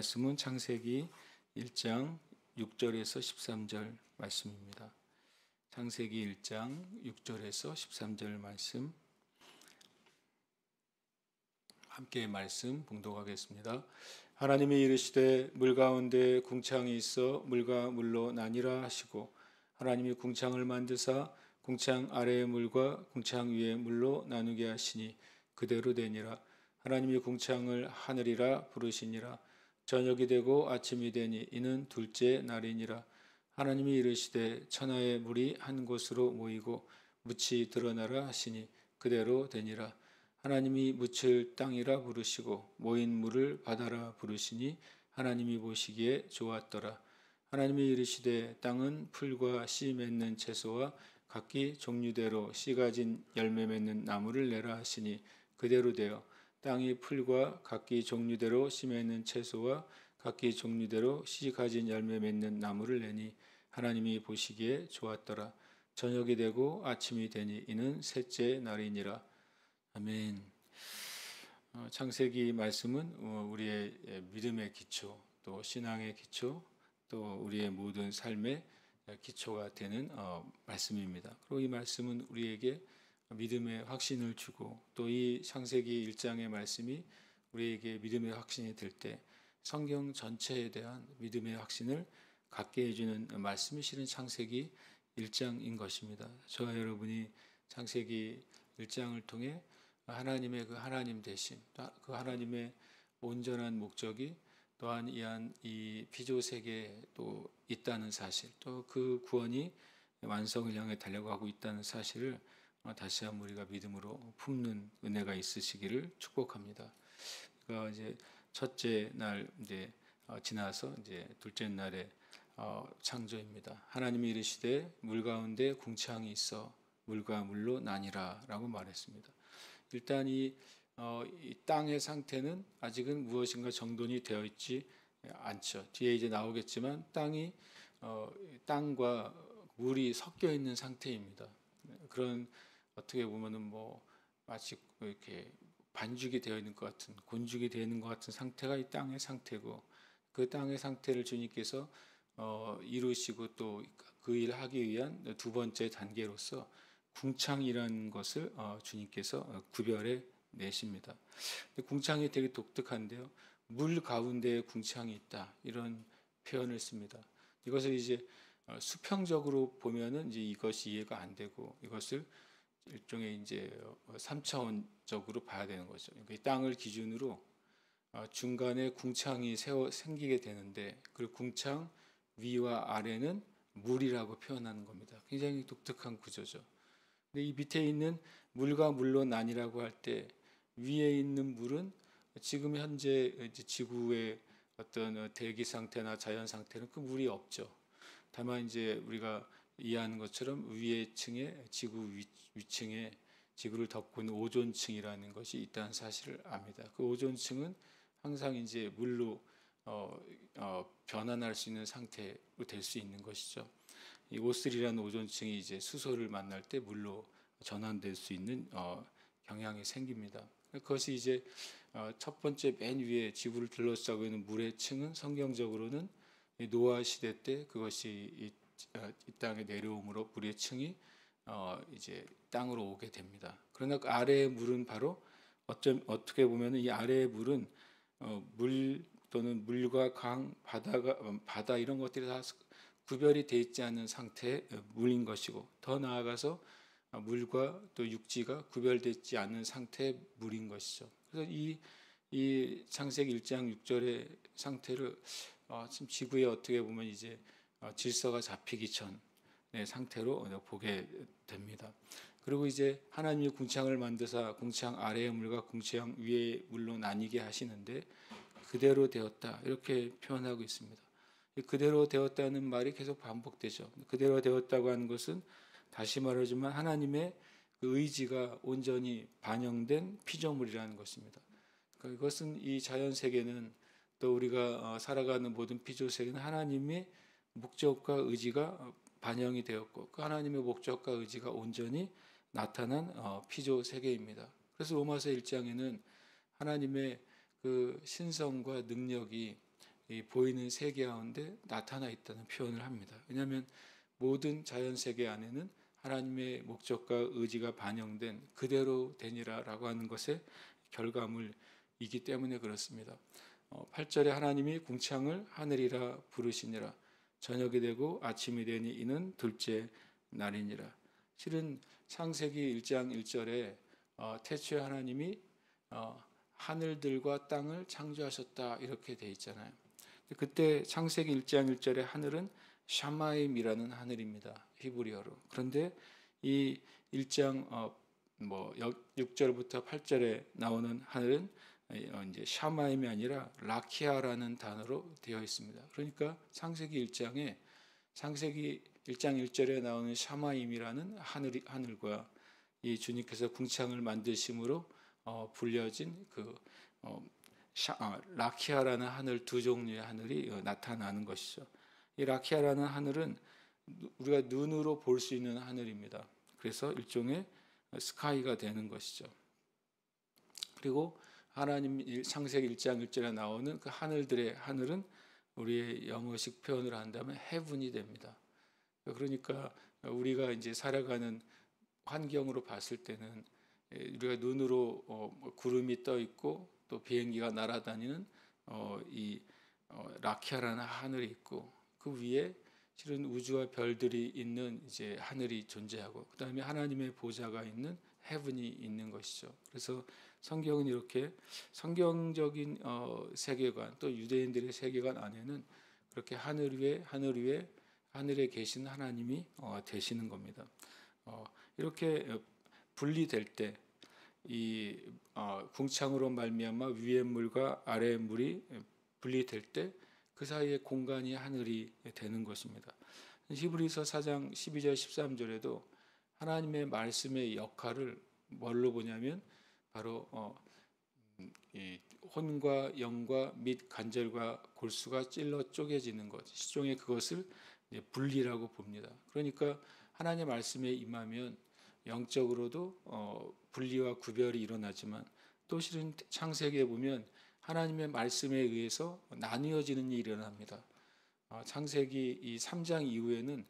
말씀은 창세기 1장 6절에서 13절 말씀입니다. 창세기 1장 6절에서 13절 말씀 함께 말씀 봉독하겠습니다. 하나님이 이르시되 물 가운데 궁창이 있어 물과 물로 나뉘라 하시고 하나님이 궁창을 만드사 궁창 아래의 물과 궁창 위의 물로 나누게 하시니 그대로 되니라. 하나님이 궁창을 하늘이라 부르시니라. 저녁이 되고 아침이 되니 이는 둘째 날이니라. 하나님이 이르시되 천하의 물이 한 곳으로 모이고 묻이 드러나라 하시니 그대로 되니라. 하나님이 묻을 땅이라 부르시고 모인 물을 바다라 부르시니 하나님이 보시기에 좋았더라. 하나님이 이르시되 땅은 풀과 씨 맺는 채소와 각기 종류대로 씨 가진 열매 맺는 나무를 내라 하시니 그대로 되어 땅이 풀과 각기 종류대로 씨 맺는 채소와 각기 종류대로 씨 가진 열매 맺는 나무를 내니 하나님이 보시기에 좋았더라. 저녁이 되고 아침이 되니 이는 셋째 날이니라. 아멘. 창세기 말씀은 우리의 믿음의 기초, 또 신앙의 기초, 또 우리의 모든 삶의 기초가 되는 말씀입니다. 그리고 이 말씀은 우리에게 믿음의 확신을 주고 또 이 창세기 1장의 말씀이 우리에게 믿음의 확신이 될 때 성경 전체에 대한 믿음의 확신을 갖게 해주는 말씀이 실은 창세기 1장인 것입니다. 저와 여러분이 창세기 1장을 통해 하나님의 그 하나님 되심, 그 하나님의 온전한 목적이 또한 이 피조 세계에 또 있다는 사실, 또 그 구원이 완성을 향해 달려가고 있다는 사실을 다시 한번 우리가 믿음으로 품는 은혜가 있으시기를 축복합니다. 그러니까 이제 첫째 날 이제 지나서 이제 둘째 날의 창조입니다. 하나님이 이르시되 물 가운데 궁창이 있어 물과 물로 나뉘라라고 말했습니다. 일단 이 땅의 상태는 아직은 무엇인가 정돈이 되어 있지 않죠. 뒤에 이제 나오겠지만 땅과 물이 섞여 있는 상태입니다. 그런 어떻게 보면은 마치 이렇게 반죽이 되어 있는 것 같은, 곤죽이 되어 있는 것 같은 상태가 이 땅의 상태고, 그 땅의 상태를 주님께서 이루시고 또 그 일을 하기 위한 두 번째 단계로서 궁창이라는 것을 주님께서 구별해 내십니다. 궁창이 되게 독특한데요. 물 가운데에 궁창이 있다, 이런 표현을 씁니다. 이것을 이제 수평적으로 보면은 이제 이것이 이해가 안 되고 이것을 일종의 이제 3차원적으로 봐야 되는 거죠. 그러니까 이 땅을 기준으로 중간에 궁창이 생기게 되는데 그 궁창 위와 아래는 물이라고 표현하는 겁니다. 굉장히 독특한 구조죠. 근데 이 밑에 있는 물과 물로 나뉘라고 할 때 위에 있는 물은 지금 현재 지구의 어떤 대기 상태나 자연 상태는 그 물이 없죠. 다만 이제 우리가 이해하는 것처럼 위의 층에 지구 위층에 지구를 덮고 있는 오존층이라는 것이 있다는 사실을 압니다. 그 오존층은 항상 이제 물로 변환할 수 있는 상태로 될 수 있는 것이죠. 이 오슬이라는 오존층이 이제 수소를 만날 때 물로 전환될 수 있는 경향이 생깁니다. 그것이 이제 첫 번째 맨 위에 지구를 둘러싸고 있는 물의 층은 성경적으로는 노아 시대 때 그것이 이 땅에 내려옴으로 물의 층이 이제 땅으로 오게 됩니다. 그러나 그 아래의 물은 바로 어떻게 보면 이 아래의 물은 물 또는 물과 강, 바다 이런 것들이 다 구별이 되어 있지 않은 상태의 물인 것이고, 더 나아가서 물과 또 육지가 구별되지 않은 상태의 물인 것이죠. 그래서 이 창세기 1장 6절의 상태를 지금 지구에 어떻게 보면 이제 질서가 잡히기 전의 상태로 보게 됩니다. 그리고 이제 하나님이 궁창을 만드사 궁창 아래의 물과 궁창 위의 물로 나뉘게 하시는데 그대로 되었다, 이렇게 표현하고 있습니다. 그대로 되었다는 말이 계속 반복되죠. 그대로 되었다고 하는 것은 다시 말하지만 하나님의 그 의지가 온전히 반영된 피조물이라는 것입니다. 그러니까 이것은 이 자연 세계는 또 우리가 살아가는 모든 피조 세계는 하나님의 목적과 의지가 반영이 되었고 그 하나님의 목적과 의지가 온전히 나타난 피조 세계입니다. 그래서 로마서 1장에는 하나님의 그 신성과 능력이 이 보이는 세계 가운데 나타나 있다는 표현을 합니다. 왜냐하면 모든 자연 세계 안에는 하나님의 목적과 의지가 반영된 그대로 되니라라고 하는 것의 결과물이기 때문에 그렇습니다. 8절에 하나님이 궁창을 하늘이라 부르시니라. 저녁이 되고 아침이 되니 이는 둘째 날이니라. 실은 창세기 1장 1절에 태초에 하나님이 하늘들과 땅을 창조하셨다 이렇게 돼 있잖아요. 그때 창세기 1장 1절에 하늘은 샤마임이라는 하늘입니다. 히브리어로. 그런데 이 1장 6절부터 8절에 나오는 하늘은 이제 샤마임이 아니라 라키아라는 단어로 되어 있습니다. 그러니까 창세기 1장 1절에 나오는 샤마임이라는 하늘과 이 주님께서 궁창을 만드심으로 불려진 라키아라는 하늘 두 종류의 하늘이 나타나는 것이죠. 이 라키아라는 하늘은 우리가 눈으로 볼 수 있는 하늘입니다. 그래서 일종의 스카이가 되는 것이죠. 그리고 하나님 창세기 1장 1절에 나오는 그 하늘은 우리의 영어식 표현을 한다면 heaven이 됩니다. 그러니까 우리가 이제 살아가는 환경으로 봤을 때는 우리가 눈으로 구름이 떠 있고 또 비행기가 날아다니는 이 라키아라는 하늘이 있고 그 위에 실은 우주와 별들이 있는 이제 하늘이 존재하고 그다음에 하나님의 보좌가 있는 헤븐이 있는 것이죠. 그래서 성경은 이렇게 성경적인 세계관 또 유대인들의 세계관 안에는 그렇게 하늘에 계신 하나님이 되시는 겁니다. 이렇게 분리될 때 이 궁창으로 말미암아 위의 물과 아래의 물이 분리될 때 그 사이에 공간이 하늘이 되는 것입니다. 히브리서 4장 12절 13절에도 하나님의 말씀의 역할을 뭘로 보냐면 바로 이 혼과 영과 및 관절과 골수가 찔러 쪼개지는 것, 시종의 그것을 분리라고 봅니다. 그러니까 하나님의 말씀에 임하면 영적으로도 분리와 구별이 일어나지만 또 실은 창세기에 보면 하나님의 말씀에 의해서 나뉘어지는 일이 일어납니다. 창세기 이 3장 이후에는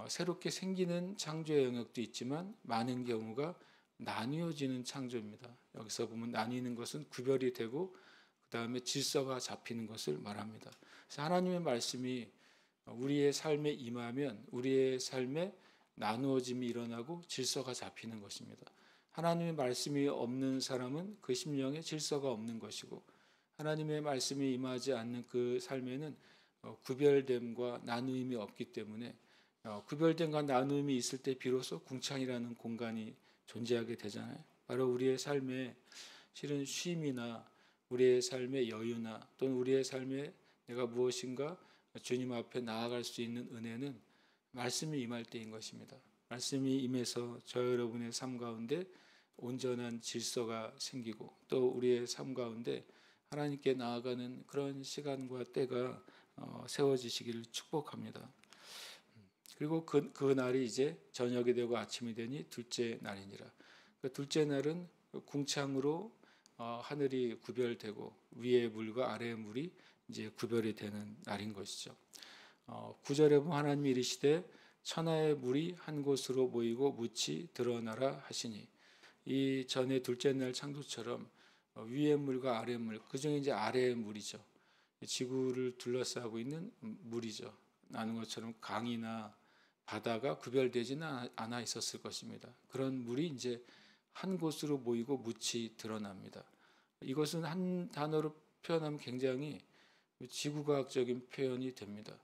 새롭게 생기는 창조의 영역도 있지만 많은 경우가 나뉘어지는 창조입니다. 여기서 보면 나뉘는 것은 구별이 되고 그 다음에 질서가 잡히는 것을 말합니다. 그래서 하나님의 말씀이 우리의 삶에 임하면 우리의 삶에 나누어짐이 일어나고 질서가 잡히는 것입니다. 하나님의 말씀이 없는 사람은 그 심령에 질서가 없는 것이고 하나님의 말씀이 임하지 않는 그 삶에는 구별됨과 나누임이 없기 때문에 구별됨과 나누임이 있을 때 비로소 궁창이라는 공간이 존재하게 되잖아요. 바로 우리의 삶에 실은 쉼이나 우리의 삶의 여유나 또는 우리의 삶에 내가 무엇인가 주님 앞에 나아갈 수 있는 은혜는 말씀이 임할 때인 것입니다. 말씀이 임해서 저 여러분의 삶 가운데 온전한 질서가 생기고 또 우리의 삶 가운데 하나님께 나아가는 그런 시간과 때가 세워지시기를 축복합니다. 그리고 그 날이 이제 저녁이 되고 아침이 되니 둘째 날이니라. 그 둘째 날은 궁창으로 하늘이 구별되고 위의 물과 아래의 물이 이제 구별이 되는 날인 것이죠. 9절에 보면 하나님이 이르시되 천하의 물이 한 곳으로 모이고 묻이 드러나라 하시니 이 전에 둘째 날 창조처럼 위의 물과 아래의 물, 그 중에 이제 아래의 물이죠. 지구를 둘러싸고 있는 물이죠. 나는 것처럼 강이나 바다가 구별되지는 않아 있었을 것입니다. 그런 물이 이제 한 곳으로 모이고 묻이 드러납니다. 이것은 한 단어로 표현하면 굉장히 지구과학적인 표현이 됩니다.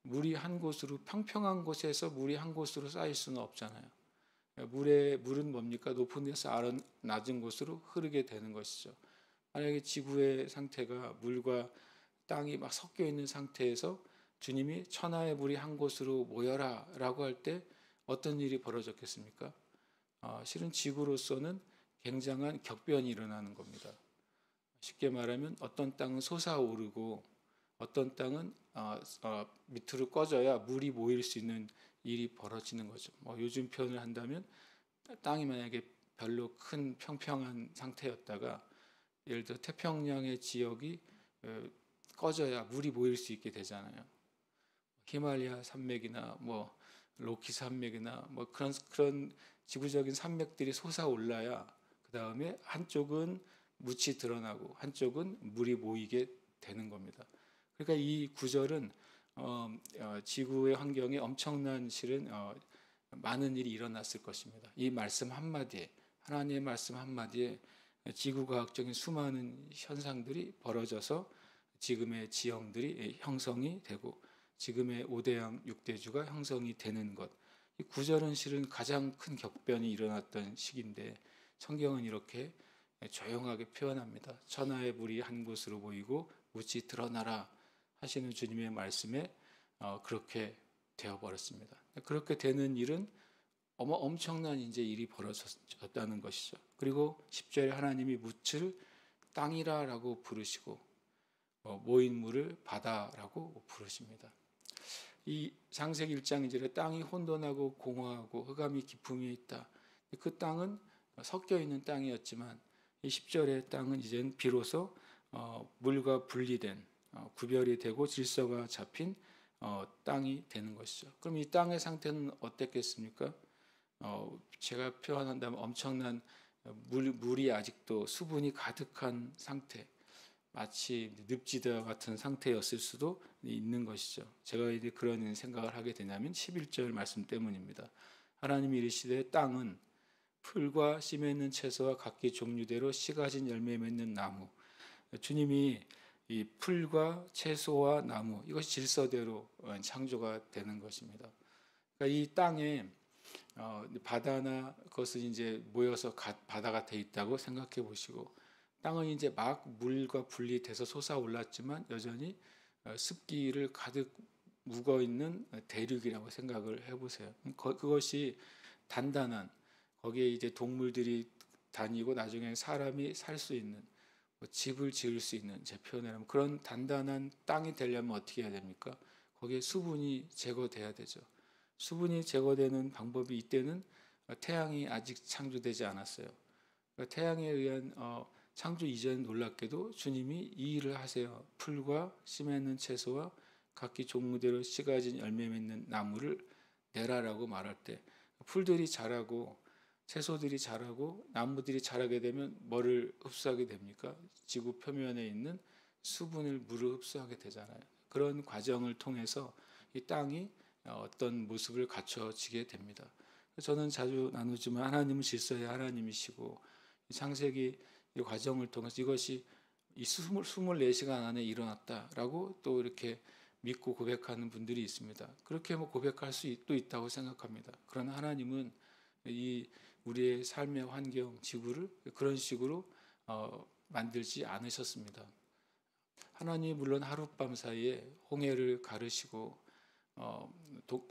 물이 한 곳으로 평평한 곳에서 물이 한 곳으로 쌓일 수는 없잖아요. 물은 뭡니까? 높은 데서 낮은 곳으로 흐르게 되는 것이죠. 만약에 지구의 상태가 물과 땅이 막 섞여 있는 상태에서 주님이 천하의 물이 한 곳으로 모여라 라고 할 때 어떤 일이 벌어졌겠습니까? 실은 지구로서는 굉장한 격변이 일어나는 겁니다. 쉽게 말하면 어떤 땅은 솟아오르고 어떤 땅은 밑으로 꺼져야 물이 모일 수 있는 일이 벌어지는 거죠. 요즘 표현을 한다면 땅이 만약에 별로 큰 평평한 상태였다가 예를 들어 태평양의 지역이 꺼져야 물이 모일 수 있게 되잖아요. 히말라야 산맥이나 뭐 로키 산맥이나 뭐 그런 지구적인 산맥들이 솟아올라야 그 다음에 한쪽은 묻이 드러나고 한쪽은 물이 모이게 되는 겁니다. 그러니까 이 구절은 지구의 환경에 엄청난 실은 많은 일이 일어났을 것입니다. 이 말씀 한마디에, 하나님의 말씀 한마디에 지구과학적인 수많은 현상들이 벌어져서 지금의 지형들이 형성이 되고 지금의 5대양 6대주가 형성이 되는 것. 이 구절은 실은 가장 큰 격변이 일어났던 시기인데 성경은 이렇게 조용하게 표현합니다. 천하의 물이 한 곳으로 모이고 묻이 드러나라 하시는 주님의 말씀에 그렇게 되어버렸습니다. 그렇게 되는 일은 엄청난 이제 일이 벌어졌다는 것이죠. 그리고 10절에 하나님이 묻을 땅이라라고 부르시고 모인 물을 바다라고 부르십니다. 이 창세기 1장 1절에 땅이 혼돈하고 공허하고 흑암이 깊음이 있다. 그 땅은 섞여 있는 땅이었지만 이 10절의 땅은 이제는 비로소 물과 분리된 구별이 되고 질서가 잡힌 땅이 되는 것이죠. 그럼 이 땅의 상태는 어땠겠습니까? 제가 표현한다면 엄청난 물이 아직도 수분이 가득한 상태, 마치 늪지대 같은 상태였을 수도 있는 것이죠. 제가 이제 그런 생각을 하게 되냐면 11절 말씀 때문입니다. 하나님이 이르시되 땅은 풀과 씨 맺는 채소와 각기 종류대로 씨 가진 열매 맺는 나무. 주님이 이 풀과 채소와 나무 이것이 질서대로 창조가 되는 것입니다. 그러니까 이 땅에 바다나 그것은 이제 모여서 바다가 돼 있다고 생각해 보시고 땅은 이제 막 물과 분리돼서 솟아올랐지만 여전히 습기를 가득 묵어 있는 대륙이라고 생각을 해보세요. 그것이 단단한 거기에 이제 동물들이 다니고 나중에 사람이 살 수 있는 집을 지을 수 있는 제 표현을 하면 그런 단단한 땅이 되려면 어떻게 해야 됩니까? 거기에 수분이 제거돼야 되죠. 수분이 제거되는 방법이 이때는 태양이 아직 창조되지 않았어요. 그러니까 태양에 의한 창조 이전 놀랍게도 주님이 이 일을 하세요. 풀과 씨 맺는 채소와 각기 종류대로 씨 가진 열매 맺는 나무를 내라라고 말할 때 풀들이 자라고 채소들이 자라고 나무들이 자라게 되면 뭐를 흡수하게 됩니까? 지구 표면에 있는 수분을 물을 흡수하게 되잖아요. 그런 과정을 통해서 이 땅이 어떤 모습을 갖춰지게 됩니다. 저는 자주 나누지만 하나님은 질서의 하나님이시고 창세기 이 과정을 통해서 이것이 이 24시간 안에 일어났다라고 또 이렇게 믿고 고백하는 분들이 있습니다. 그렇게 고백할 수도 있다고 생각합니다. 그러나 하나님은 이 우리의 삶의 환경, 지구를 그런 식으로 만들지 않으셨습니다. 하나님이 물론 하룻밤 사이에 홍해를 가르시고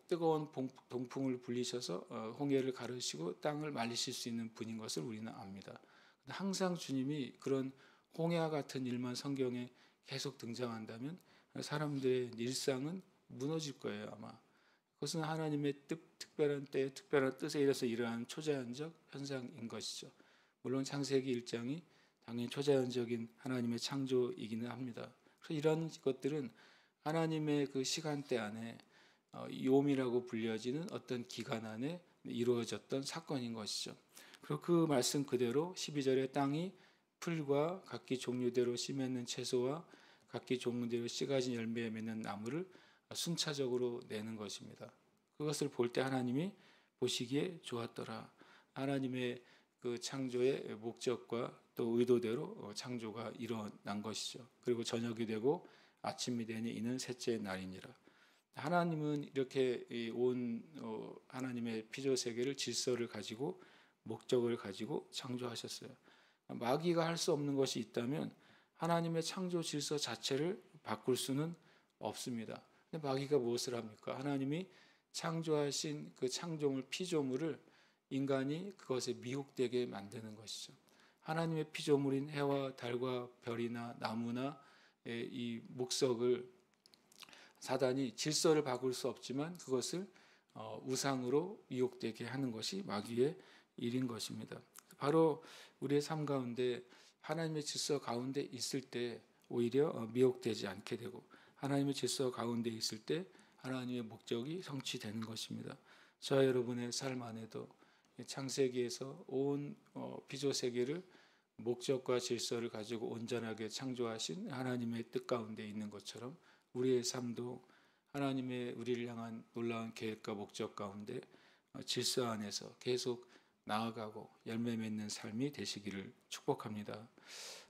뜨거운 동풍을 불리셔서 홍해를 가르시고 땅을 말리실 수 있는 분인 것을 우리는 압니다. 항상 주님이 그런 홍해와 같은 일만 성경에 계속 등장한다면 사람들의 일상은 무너질 거예요 아마. 그것은 하나님의 특별한 때에 특별한 뜻에 의해서 일어나는 초자연적 현상인 것이죠. 물론 창세기 1장이 당연히 초자연적인 하나님의 창조이기는 합니다. 그래서 이런 것들은 하나님의 그 시간대 안에 요미라고 불려지는 어떤 기간 안에 이루어졌던 사건인 것이죠. 그리고 그 말씀 그대로 12절에 땅이 풀과 각기 종류대로 씨 맺는 채소와 각기 종류대로 씨 가진 열매 맺는 나무를 순차적으로 내는 것입니다. 그것을 볼 때 하나님이 보시기에 좋았더라. 하나님의 그 창조의 목적과 또 의도대로 창조가 일어난 것이죠. 그리고 저녁이 되고 아침이 되니 이는 셋째 날이니라. 하나님은 이렇게 온 하나님의 피조 세계를 질서를 가지고 목적을 가지고 창조하셨어요. 마귀가 할 수 없는 것이 있다면 하나님의 창조 질서 자체를 바꿀 수는 없습니다. 근데 마귀가 무엇을 합니까? 하나님이 창조하신 그 창조물 피조물을 인간이 그것에 미혹되게 만드는 것이죠. 하나님의 피조물인 해와 달과 별이나 나무나 이 목석을 사단이 질서를 바꿀 수 없지만 그것을 우상으로 미혹되게 하는 것이 마귀의 일인 것입니다. 바로 우리의 삶 가운데 하나님의 질서 가운데 있을 때 오히려 미혹되지 않게 되고 하나님의 질서 가운데 있을 때 하나님의 목적이 성취되는 것입니다. 저와 여러분의 삶 안에도 창세기에서 온 피조 세계를 목적과 질서를 가지고 온전하게 창조하신 하나님의 뜻 가운데 있는 것처럼 우리의 삶도 하나님의 우리를 향한 놀라운 계획과 목적 가운데 질서 안에서 계속 나아가고 열매 맺는 삶이 되시기를 축복합니다.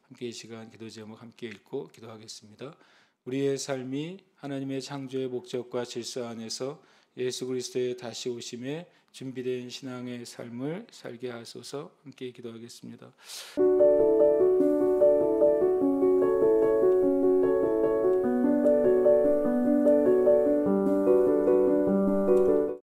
함께 이 시간 기도 제목 함께 읽고 기도하겠습니다. 우리의 삶이 하나님의 창조의 목적과 질서 안에서 예수 그리스도의 다시 오심에 준비된 신앙의 삶을 살게 하소서. 함께 기도하겠습니다.